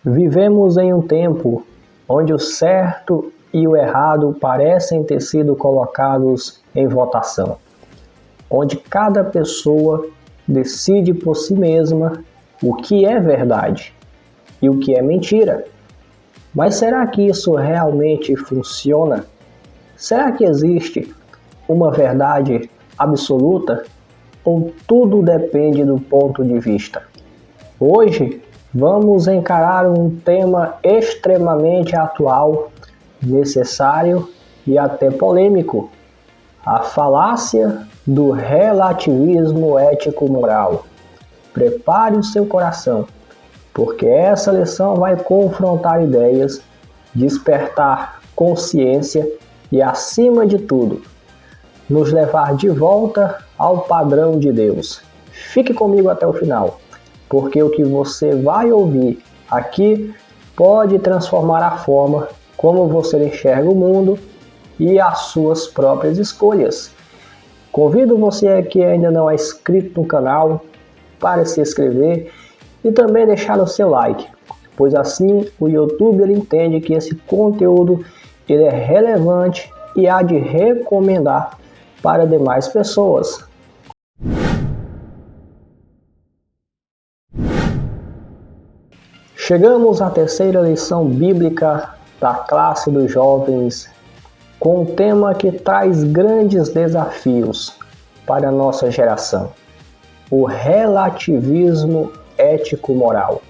Vivemos em um tempo onde o certo e o errado parecem ter sido colocados em votação, onde cada pessoa decide por si mesma o que é verdade e o que é mentira. Mas será que isso realmente funciona? Será que existe uma verdade absoluta ou tudo depende do ponto de vista? Hoje vamos encarar um tema extremamente atual, necessário e até polêmico: a falácia do relativismo ético-moral. Prepare o seu coração, porque essa lição vai confrontar ideias, despertar consciência e, acima de tudo, nos levar de volta ao padrão de Deus. Fique comigo até o final, porque o que você vai ouvir aqui pode transformar a forma como você enxerga o mundo e as suas próprias escolhas. Convido você que ainda não é inscrito no canal para se inscrever e também deixar o seu like, pois assim o YouTube entende que esse conteúdo é relevante e há de recomendar para demais pessoas. Chegamos à terceira lição bíblica da classe dos jovens, com um tema que traz grandes desafios para a nossa geração: o relativismo ético-moral.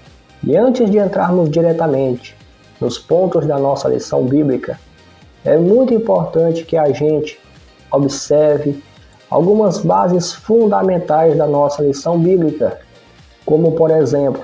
E antes de entrarmos diretamente nos pontos da nossa lição bíblica, é muito importante que a gente observe algumas bases fundamentais da nossa lição bíblica, como, por exemplo,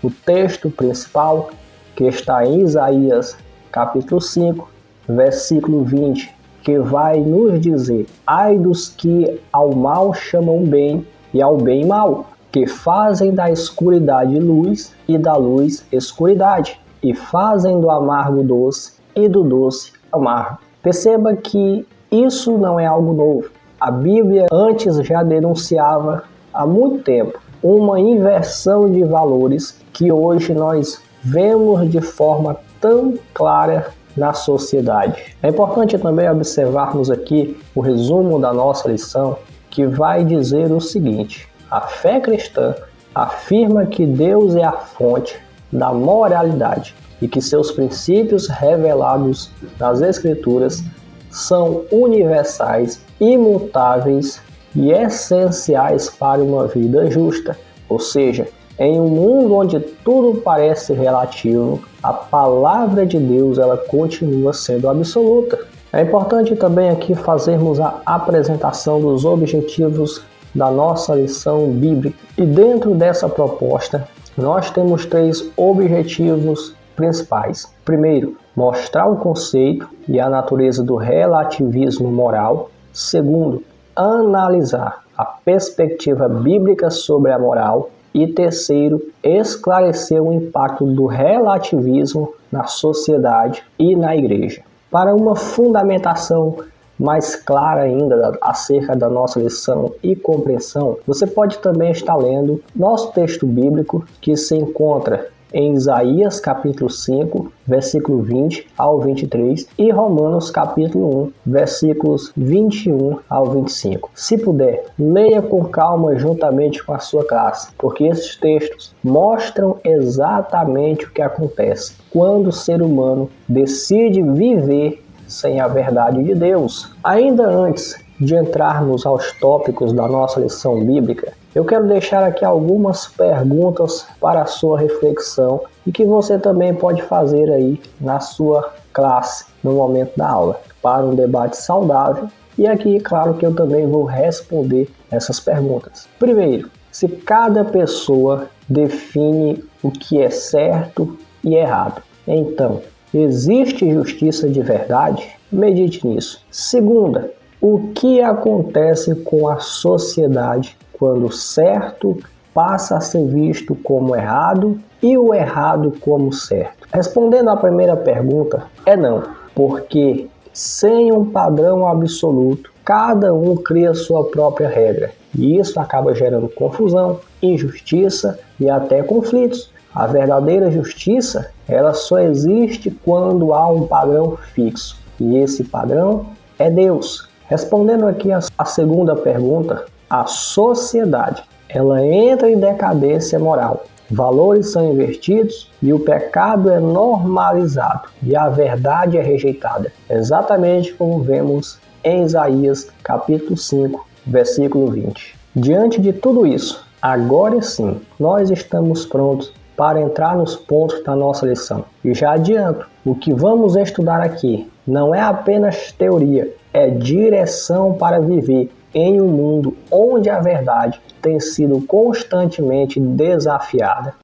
o texto principal, que está em Isaías, capítulo 5, versículo 20, que vai nos dizer: ai dos que ao mal chamam bem e ao bem mal, que fazem da escuridade luz e da luz escuridade, e fazem do amargo doce e do doce amargo. Perceba que isso não é algo novo. A Bíblia antes já denunciava há muito tempo uma inversão de valores que hoje nós vemos de forma tão clara na sociedade. É importante também observarmos aqui o resumo da nossa lição, que vai dizer o seguinte: a fé cristã afirma que Deus é a fonte da moralidade e que seus princípios revelados nas Escrituras são universais, imutáveis e essenciais para uma vida justa. Ou seja, em um mundo onde tudo parece relativo, a palavra de Deus ela continua sendo absoluta. É importante também aqui fazermos a apresentação dos objetivos da nossa lição bíblica. E dentro dessa proposta, nós temos 3 objetivos principais. Primeiro, mostrar o conceito e a natureza do relativismo moral. Segundo, analisar a perspectiva bíblica sobre a moral. E terceiro, esclarecer o impacto do relativismo na sociedade e na igreja. Para uma fundamentação mais clara ainda acerca da nossa lição e compreensão, você pode também estar lendo nosso texto bíblico, que se encontra em Isaías capítulo 5, versículo 20 ao 23 e Romanos capítulo 1, versículos 21 ao 25. Se puder, leia com calma juntamente com a sua classe, porque esses textos mostram exatamente o que acontece quando o ser humano decide viver sem a verdade de Deus. Ainda antes de entrarmos aos tópicos da nossa lição bíblica, eu quero deixar aqui algumas perguntas para a sua reflexão e que você também pode fazer aí na sua classe no momento da aula, para um debate saudável. E aqui, claro que eu também vou responder essas perguntas. Primeiro, se cada pessoa define o que é certo e errado, então, existe justiça de verdade? Medite nisso. Segunda, o que acontece com a sociedade quando o certo passa a ser visto como errado e o errado como certo? Respondendo à primeira pergunta, é não, porque sem um padrão absoluto, cada um cria sua própria regra, e isso acaba gerando confusão, injustiça e até conflitos. A verdadeira justiça, ela só existe quando há um padrão fixo. E esse padrão é Deus. Respondendo aqui a segunda pergunta, a sociedade, ela entra em decadência moral. Valores são invertidos e o pecado é normalizado e a verdade é rejeitada. Exatamente como vemos em Isaías capítulo 5, versículo 20. Diante de tudo isso, agora sim, nós estamos prontos para entrar nos pontos da nossa lição. E já adianto, o que vamos estudar aqui não é apenas teoria, é direção para viver em um mundo onde a verdade tem sido constantemente desafiada.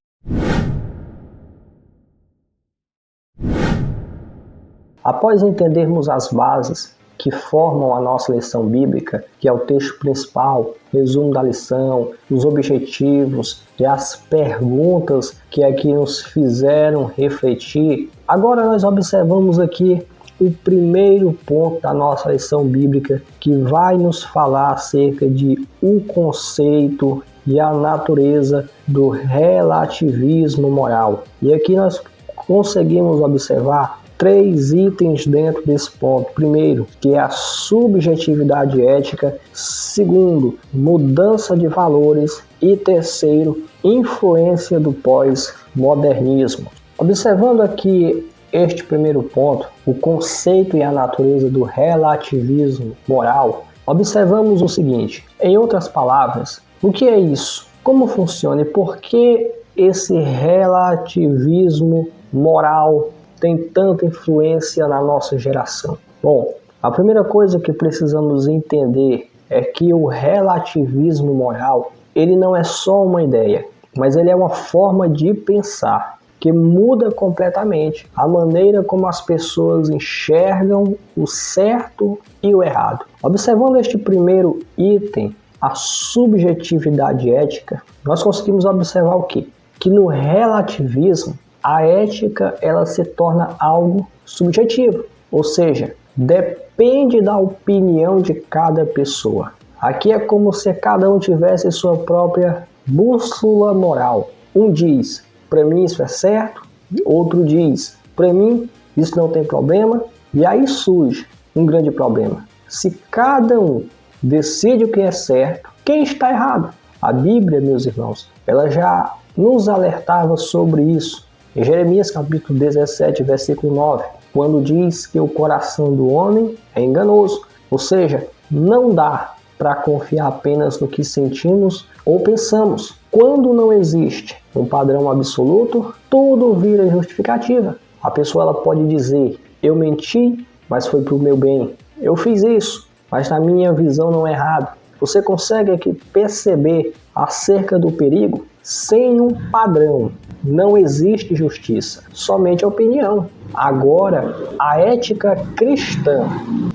Após entendermos as bases que formam a nossa lição bíblica, que é o texto principal, resumo da lição, os objetivos e as perguntas que aqui nos fizeram refletir, agora nós observamos aqui o primeiro ponto da nossa lição bíblica, que vai nos falar acerca de o conceito e a natureza do relativismo moral. E aqui nós conseguimos observar 3 itens dentro desse ponto. Primeiro, que é a subjetividade ética. Segundo, mudança de valores. E terceiro, influência do pós-modernismo. Observando aqui este primeiro ponto, o conceito e a natureza do relativismo moral, observamos o seguinte: em outras palavras, o que é isso? Como funciona e por que esse relativismo moral tem tanta influência na nossa geração? Bom, a primeira coisa que precisamos entender é que o relativismo moral, ele não é só uma ideia, mas ele é uma forma de pensar que muda completamente a maneira como as pessoas enxergam o certo e o errado. Observando este primeiro item, a subjetividade ética, nós conseguimos observar o quê? Que no relativismo, a ética ela se torna algo subjetivo, ou seja, depende da opinião de cada pessoa. Aqui é como se cada um tivesse sua própria bússola moral. Um diz, para mim isso é certo, outro diz, para mim isso não tem problema, e aí surge um grande problema. Se cada um decide o que é certo, quem está errado? A Bíblia, meus irmãos, ela já nos alertava sobre isso. Em Jeremias capítulo 17, versículo 9, quando diz que o coração do homem é enganoso, ou seja, não dá para confiar apenas no que sentimos ou pensamos. Quando não existe um padrão absoluto, tudo vira justificativa. A pessoa ela pode dizer, eu menti, mas foi para o meu bem. Eu fiz isso, mas na minha visão não é errado. Você consegue aqui perceber acerca do perigo? Sem um padrão, não existe justiça, somente a opinião. Agora, a ética cristã,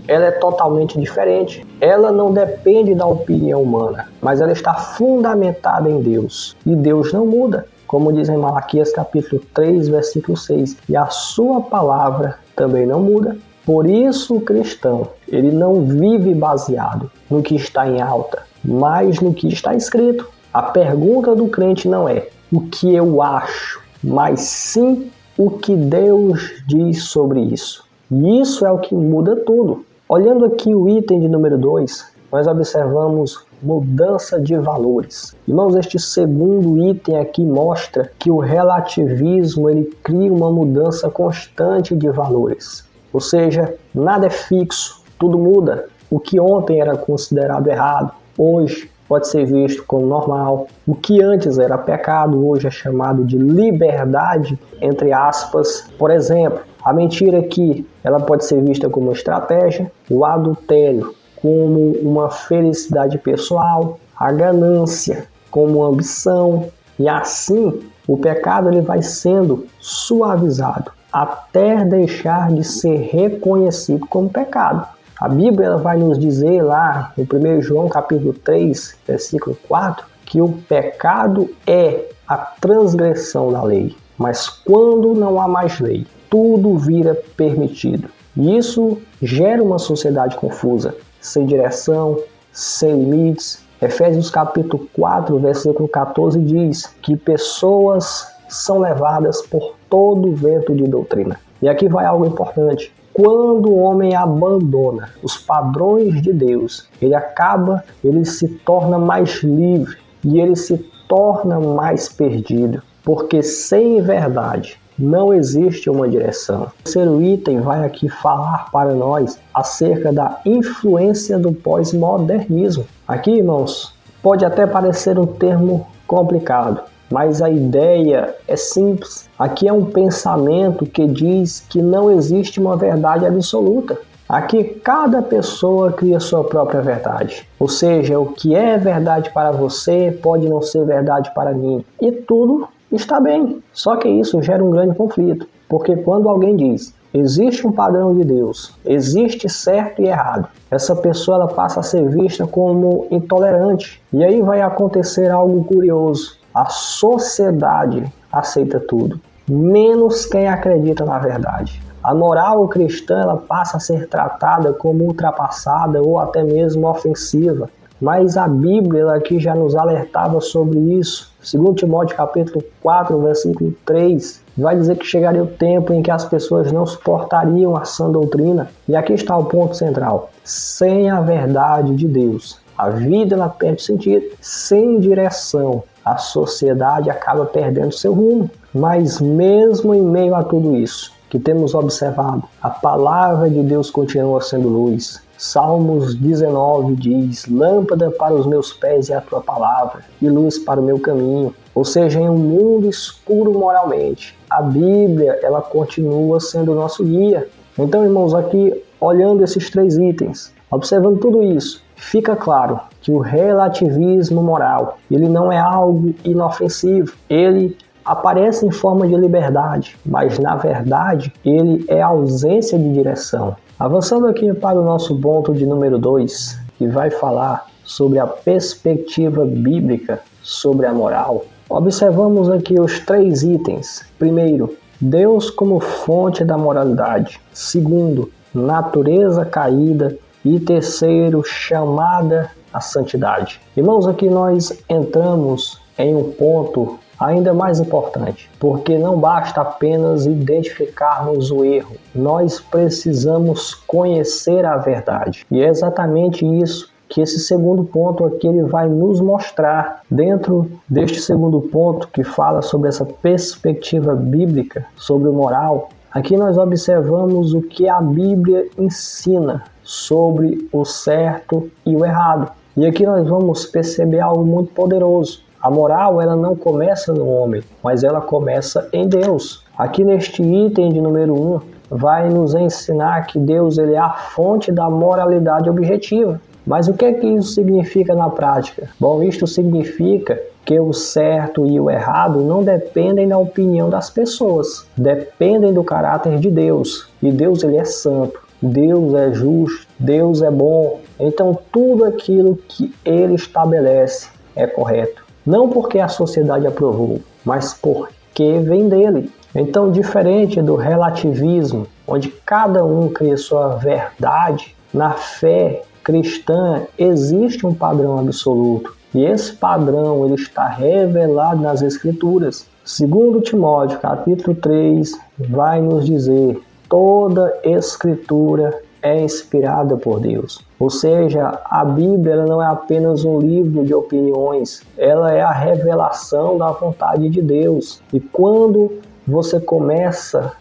ela é totalmente diferente. Ela não depende da opinião humana, mas ela está fundamentada em Deus. E Deus não muda, como diz em Malaquias capítulo 3, versículo 6. E a sua palavra também não muda. Por isso o cristão, ele não vive baseado no que está em alta, mas no que está escrito. A pergunta do crente não é o que eu acho, mas sim o que Deus diz sobre isso. E isso é o que muda tudo. Olhando aqui o item de número 2, nós observamos mudança de valores. Irmãos, este segundo item aqui mostra que o relativismo ele cria uma mudança constante de valores. Ou seja, nada é fixo, tudo muda. O que ontem era considerado errado, hoje pode ser visto como normal. O que antes era pecado, hoje é chamado de liberdade, entre aspas. Por exemplo, a mentira aqui, ela pode ser vista como estratégia, o adultério como uma felicidade pessoal, a ganância como ambição, e assim o pecado ele vai sendo suavizado até deixar de ser reconhecido como pecado. A Bíblia ela vai nos dizer lá em 1 João capítulo 3, versículo 4, que o pecado é a transgressão da lei. Mas quando não há mais lei, tudo vira permitido. E isso gera uma sociedade confusa, sem direção, sem limites. Efésios capítulo 4, versículo 14 diz que pessoas são levadas por todo vento de doutrina. E aqui vai algo importante. Quando o homem abandona os padrões de Deus, ele se torna mais livre e ele se torna mais perdido, porque sem verdade não existe uma direção. O terceiro item vai aqui falar para nós acerca da influência do pós-modernismo. Aqui, irmãos, pode até parecer um termo complicado, mas a ideia é simples. Aqui é um pensamento que diz que não existe uma verdade absoluta. Aqui cada pessoa cria sua própria verdade. Ou seja, o que é verdade para você pode não ser verdade para mim. E tudo está bem. Só que isso gera um grande conflito. Porque quando alguém diz, existe um padrão de Deus, existe certo e errado, essa pessoa ela passa a ser vista como intolerante. E aí vai acontecer algo curioso. A sociedade aceita tudo, menos quem acredita na verdade. A moral cristã ela passa a ser tratada como ultrapassada ou até mesmo ofensiva. Mas a Bíblia ela aqui já nos alertava sobre isso. 2 Timóteo capítulo 4, versículo 3, vai dizer que chegaria o tempo em que as pessoas não suportariam a sã doutrina. E aqui está o ponto central. Sem a verdade de Deus, a vida ela perde sentido. Sem direção, a sociedade acaba perdendo seu rumo. Mas mesmo em meio a tudo isso que temos observado, a palavra de Deus continua sendo luz. Salmos 19 diz, lâmpada para os meus pés é a tua palavra e luz para o meu caminho. Ou seja, em um mundo escuro moralmente, a Bíblia ela continua sendo o nosso guia. Então, irmãos, aqui olhando esses três itens, observando tudo isso, fica claro que o relativismo moral ele não é algo inofensivo. Ele aparece em forma de liberdade, mas na verdade ele é ausência de direção. Avançando aqui para o nosso ponto de número 2, que vai falar sobre a perspectiva bíblica sobre a moral, observamos aqui os três itens. Primeiro, Deus como fonte da moralidade. Segundo, natureza caída. E terceiro, chamada à santidade. Irmãos, aqui nós entramos em um ponto ainda mais importante, porque não basta apenas identificarmos o erro, nós precisamos conhecer a verdade. E é exatamente isso que esse segundo ponto aqui ele vai nos mostrar. Dentro deste segundo ponto que fala sobre essa perspectiva bíblica sobre o moral, aqui nós observamos o que a Bíblia ensina sobre o certo e o errado. E aqui nós vamos perceber algo muito poderoso. A moral ela não começa no homem, mas ela começa em Deus. Aqui neste item de número 1, vai nos ensinar que Deus ele é a fonte da moralidade objetiva. Mas o que é que isso significa na prática? Bom, isto significa que o certo e o errado não dependem da opinião das pessoas, dependem do caráter de Deus. E Deus ele é santo, Deus é justo, Deus é bom. Então tudo aquilo que ele estabelece é correto. Não porque a sociedade aprovou, mas porque vem dele. Então, diferente do relativismo, onde cada um cria sua verdade, na fé cristã existe um padrão absoluto. E esse padrão ele está revelado nas Escrituras. 2 Timóteo, capítulo 3, vai nos dizer: toda Escritura é inspirada por Deus. Ou seja, a Bíblia ela não é apenas um livro de opiniões, ela é a revelação da vontade de Deus. E quando você começa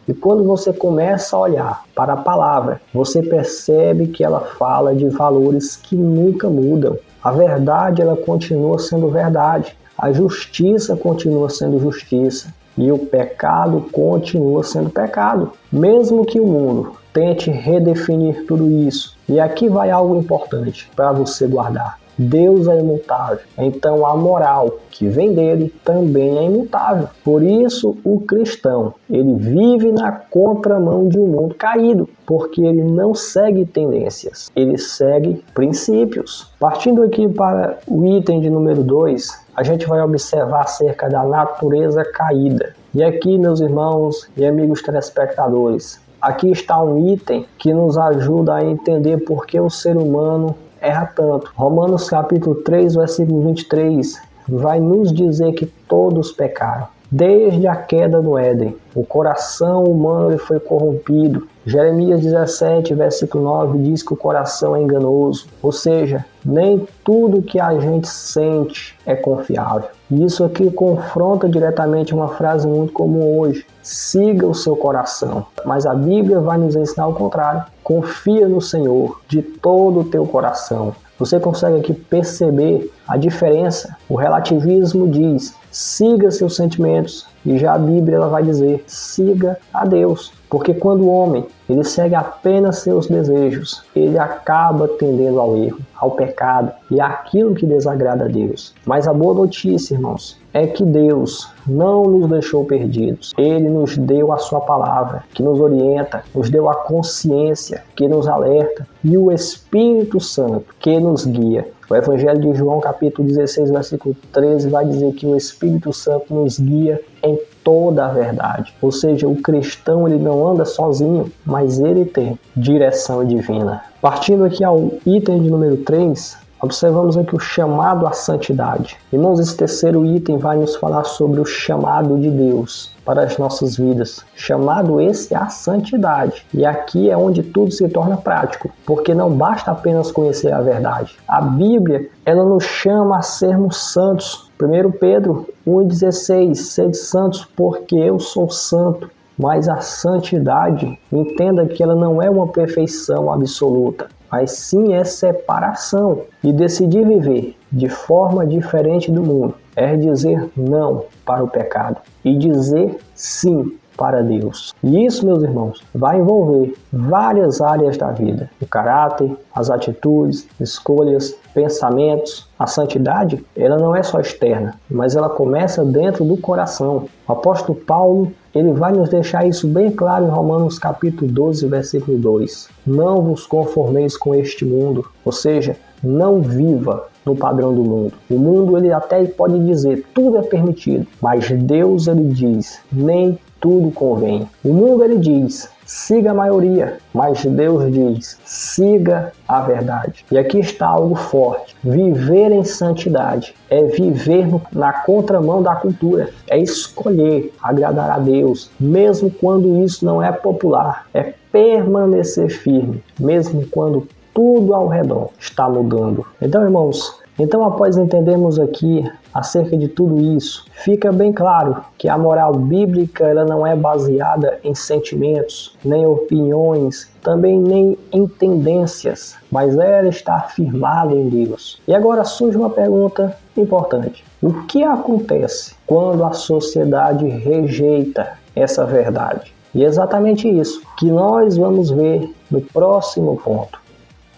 a olhar para a palavra, você percebe que ela fala de valores que nunca mudam. A verdade ela continua sendo verdade, a justiça continua sendo justiça e o pecado continua sendo pecado. Mesmo que o mundo tente redefinir tudo isso. E aqui vai algo importante para você guardar. Deus é imutável, então a moral que vem dele também é imutável. Por isso o cristão, ele vive na contramão de um mundo caído, porque ele não segue tendências, ele segue princípios. Partindo aqui para o item de número 2, a gente vai observar acerca da natureza caída. E aqui, meus irmãos e amigos telespectadores, aqui está um item que nos ajuda a entender por que o ser humano erra tanto. Romanos capítulo 3, versículo 23, vai nos dizer que todos pecaram Desde a queda no Éden, o coração humano ele foi corrompido. Jeremias 17, versículo 9 diz que o coração é enganoso, ou seja, nem tudo que a gente sente é confiável. E isso aqui confronta diretamente uma frase muito comum hoje: siga o seu coração. Mas a Bíblia vai nos ensinar o contrário: confia no Senhor de todo o teu coração. Você consegue aqui perceber a diferença? O relativismo diz: siga seus sentimentos, e já a Bíblia ela vai dizer: siga a Deus. Porque quando o homem ele segue apenas seus desejos, ele acaba tendendo ao erro, ao pecado e àquilo que desagrada a Deus. Mas a boa notícia, irmãos, é que Deus não nos deixou perdidos. Ele nos deu a sua palavra, que nos orienta, nos deu a consciência, que nos alerta, e o Espírito Santo, que nos guia. O Evangelho de João, capítulo 16, versículo 13, vai dizer que o Espírito Santo nos guia em toda a verdade. Ou seja, o cristão ele não anda sozinho, mas ele tem direção divina. Partindo aqui ao item de número 3, observamos aqui o chamado à santidade. Irmãos, esse terceiro item vai nos falar sobre o chamado de Deus para as nossas vidas. Chamado esse à santidade. E aqui é onde tudo se torna prático, porque não basta apenas conhecer a verdade. A Bíblia, ela nos chama a sermos santos. 1 Pedro 1,16, sede santos porque eu sou santo. Mas a santidade, entenda que ela não é uma perfeição absoluta, mas sim é separação. E decidir viver de forma diferente do mundo é dizer não para o pecado e dizer sim para Deus. E isso, meus irmãos, vai envolver várias áreas da vida: o caráter, as atitudes, escolhas, pensamentos. A santidade, ela não é só externa, mas ela começa dentro do coração. O apóstolo Paulo, ele vai nos deixar isso bem claro em Romanos capítulo 12, versículo 2. Não vos conformeis com este mundo, ou seja, não viva no padrão do mundo. O mundo, ele até pode dizer, tudo é permitido, mas Deus, ele diz, nem tudo convém. O mundo, ele diz, siga a maioria, mas Deus diz, siga a verdade. E aqui está algo forte: viver em santidade é viver na contramão da cultura, é escolher agradar a Deus, mesmo quando isso não é popular, é permanecer firme, mesmo quando tudo ao redor está mudando. Então, irmãos, após entendermos aqui acerca de tudo isso, fica bem claro que a moral bíblica ela não é baseada em sentimentos, nem opiniões, também nem em tendências, mas ela está firmada em Deus. E agora surge uma pergunta importante: o que acontece quando a sociedade rejeita essa verdade? E é exatamente isso que nós vamos ver no próximo ponto.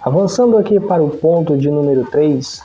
Avançando aqui para o ponto de número 3,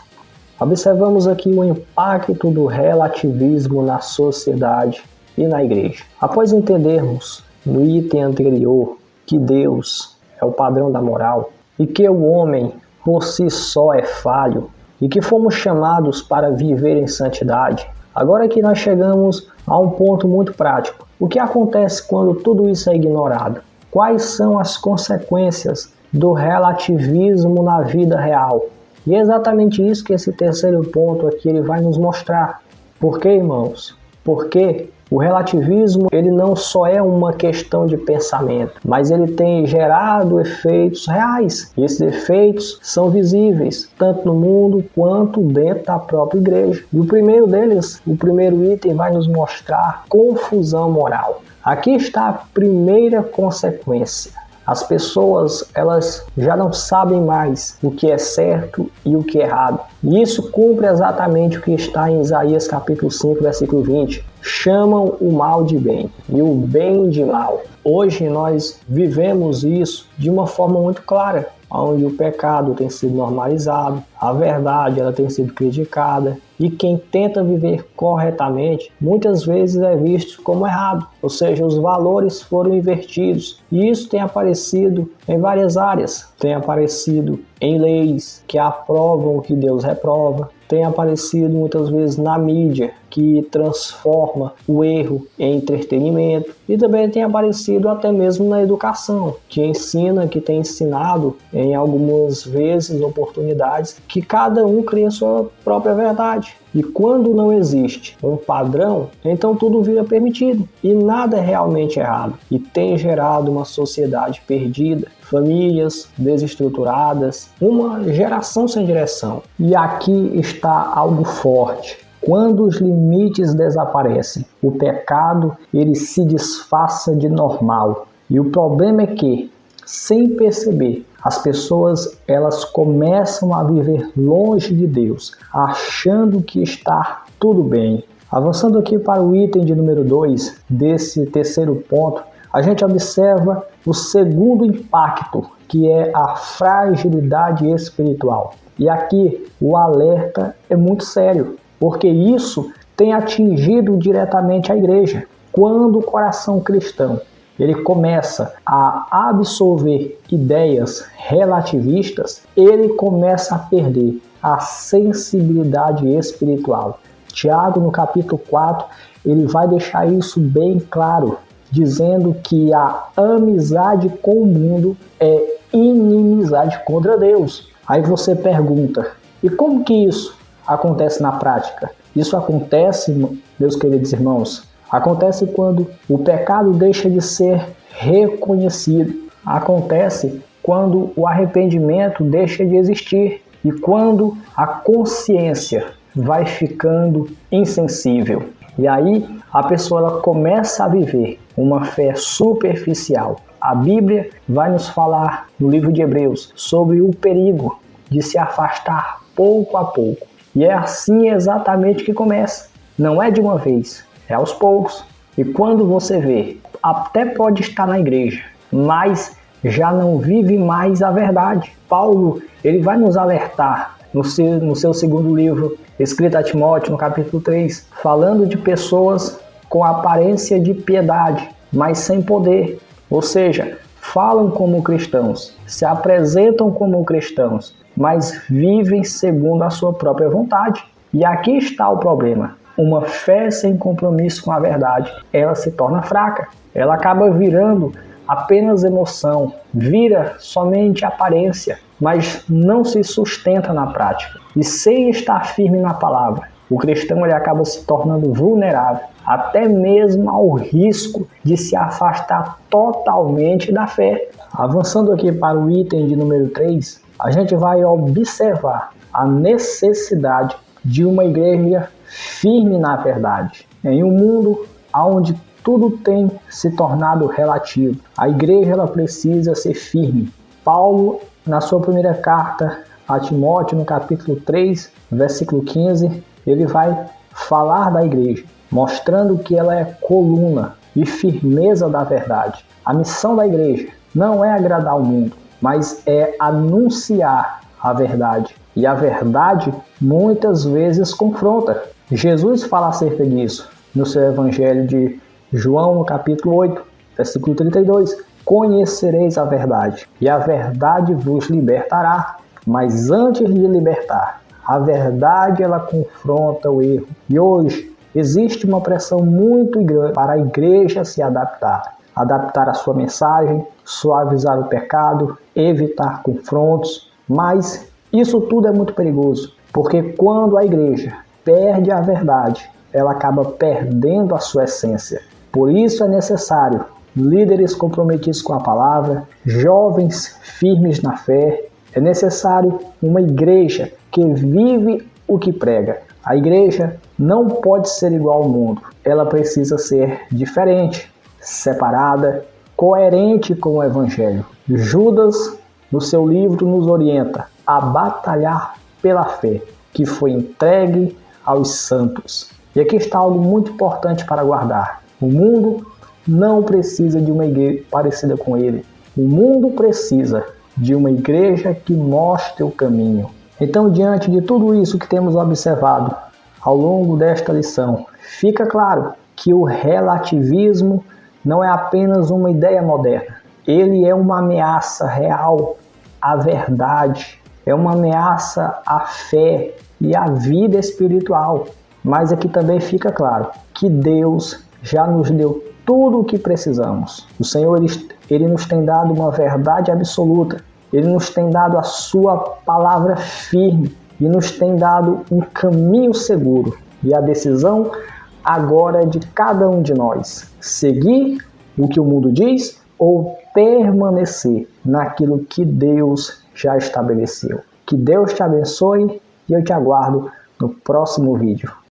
observamos aqui o impacto do relativismo na sociedade e na igreja. Após entendermos no item anterior que Deus é o padrão da moral e que o homem por si só é falho e que fomos chamados para viver em santidade, agora que nós chegamos a um ponto muito prático. O que acontece quando tudo isso é ignorado? Quais são as consequências do relativismo na vida real? E é exatamente isso que esse terceiro ponto aqui ele vai nos mostrar. Por quê, irmãos? Porque o relativismo ele não só é uma questão de pensamento, mas ele tem gerado efeitos reais. E esses efeitos são visíveis, tanto no mundo quanto dentro da própria igreja. E o primeiro deles, o primeiro item, vai nos mostrar confusão moral. Aqui está a primeira consequência. As pessoas, elas já não sabem mais o que é certo e o que é errado. E isso cumpre exatamente o que está em Isaías capítulo 5, versículo 20. Chamam o mal de bem e o bem de mal. Hoje nós vivemos isso de uma forma muito clara, onde o pecado tem sido normalizado, a verdade ela tem sido criticada, e quem tenta viver corretamente muitas vezes é visto como errado, ou seja, os valores foram invertidos. E isso tem aparecido em várias áreas, tem aparecido em leis que aprovam o que Deus reprova, tem aparecido muitas vezes na mídia, que transforma o erro em entretenimento, e também tem aparecido até mesmo na educação, que ensina, que tem ensinado em algumas vezes, oportunidades, que cada um cria sua própria verdade. verdade. E quando não existe um padrão, então tudo vira permitido e nada é realmente errado. E tem gerado uma sociedade perdida, famílias desestruturadas, uma geração sem direção. E aqui está algo forte. Quando os limites desaparecem, o pecado ele se disfarça de normal. E o problema é que, sem perceber, as pessoas elas começam a viver longe de Deus, achando que está tudo bem. Avançando aqui para o item de número 2 desse terceiro ponto, a gente observa o segundo impacto, que é a fragilidade espiritual. E aqui o alerta é muito sério, porque isso tem atingido diretamente a igreja. Quando o coração cristão ele começa a absorver ideias relativistas, ele começa a perder a sensibilidade espiritual. Tiago, no capítulo 4, ele vai deixar isso bem claro, dizendo que a amizade com o mundo é inimizade contra Deus. Aí você pergunta, e como que isso acontece na prática? Isso acontece, meus queridos irmãos, acontece quando o pecado deixa de ser reconhecido. Acontece quando o arrependimento deixa de existir e quando a consciência vai ficando insensível. E aí a pessoa ela começa a viver uma fé superficial. A Bíblia vai nos falar no livro de Hebreus sobre o perigo de se afastar pouco a pouco. E é assim exatamente que começa. Não é de uma vez. É aos poucos. E quando você vê, até pode estar na igreja, mas já não vive mais a verdade. Paulo, ele vai nos alertar no seu segundo livro, escrito a Timóteo, no capítulo 3, falando de pessoas com aparência de piedade, mas sem poder. Ou seja, falam como cristãos, se apresentam como cristãos, mas vivem segundo a sua própria vontade. E aqui está o problema. Uma fé sem compromisso com a verdade, ela se torna fraca. Ela acaba virando apenas emoção, vira somente aparência, mas não se sustenta na prática. E sem estar firme na palavra, o cristão ele acaba se tornando vulnerável, até mesmo ao risco de se afastar totalmente da fé. Avançando aqui para o item de número 3, a gente vai observar a necessidade de uma igreja firme na verdade. Em um mundo onde tudo tem se tornado relativo, a igreja ela precisa ser firme. Paulo, na sua primeira carta a Timóteo, no capítulo 3, versículo 15, ele vai falar da igreja, mostrando que ela é coluna e firmeza da verdade. A missão da igreja não é agradar o mundo, mas é anunciar a verdade. E a verdade muitas vezes confronta. Jesus fala acerca disso no seu evangelho de João, no capítulo 8, versículo 32. Conhecereis a verdade, e a verdade vos libertará. Mas antes de libertar, a verdade ela confronta o erro. E hoje existe uma pressão muito grande para a igreja se adaptar a sua mensagem, suavizar o pecado, evitar confrontos. Mas isso tudo é muito perigoso, porque quando a igreja perde a verdade, ela acaba perdendo a sua essência. Por isso é necessário líderes comprometidos com a palavra, jovens firmes na fé. É necessário uma igreja que vive o que prega. A igreja não pode ser igual ao mundo. Ela precisa ser diferente, separada, coerente com o evangelho. Judas, no seu livro, nos orienta a batalhar pela fé que foi entregue aos santos. E aqui está algo muito importante para guardar. O mundo não precisa de uma igreja parecida com ele. O mundo precisa de uma igreja que mostre o caminho. Então, diante de tudo isso que temos observado ao longo desta lição, fica claro que o relativismo não é apenas uma ideia moderna. Ele é uma ameaça real à verdade, é uma ameaça à fé e à vida espiritual. Mas aqui também fica claro que Deus já nos deu tudo o que precisamos. O Senhor, Ele nos tem dado uma verdade absoluta. Ele nos tem dado a sua palavra firme. e nos tem dado um caminho seguro. E a decisão agora é de cada um de nós: seguir o que o mundo diz ou permanecer naquilo que Deus já estabeleceu. Que Deus te abençoe e eu te aguardo no próximo vídeo.